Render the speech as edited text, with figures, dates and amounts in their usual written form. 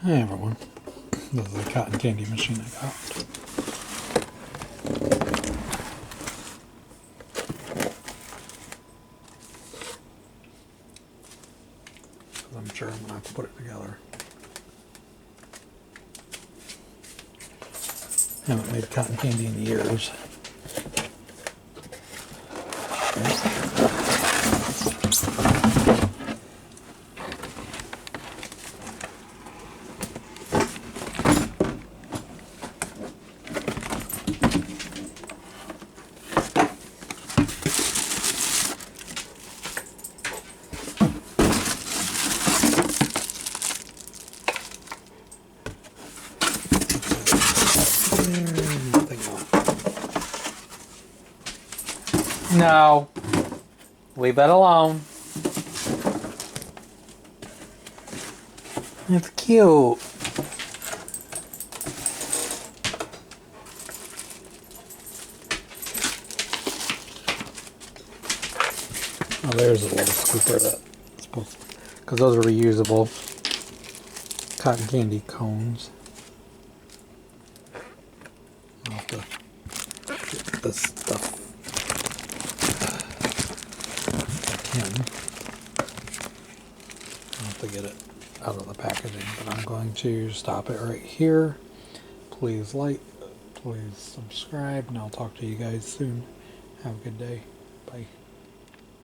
Hey everyone, this is the cotton candy machine I got. I'm sure I'm going to have to put it together. Haven't made cotton candy in years. No, leave that alone. It's cute. Oh, there's a little scooper that's supposed to, because those are reusable cotton candy cones. I'll have to get this stuff. I'll have to get it out of the packaging, but I'm going to stop it right here. Please like, please subscribe, and I'll talk to you guys soon. Have a good day. Bye.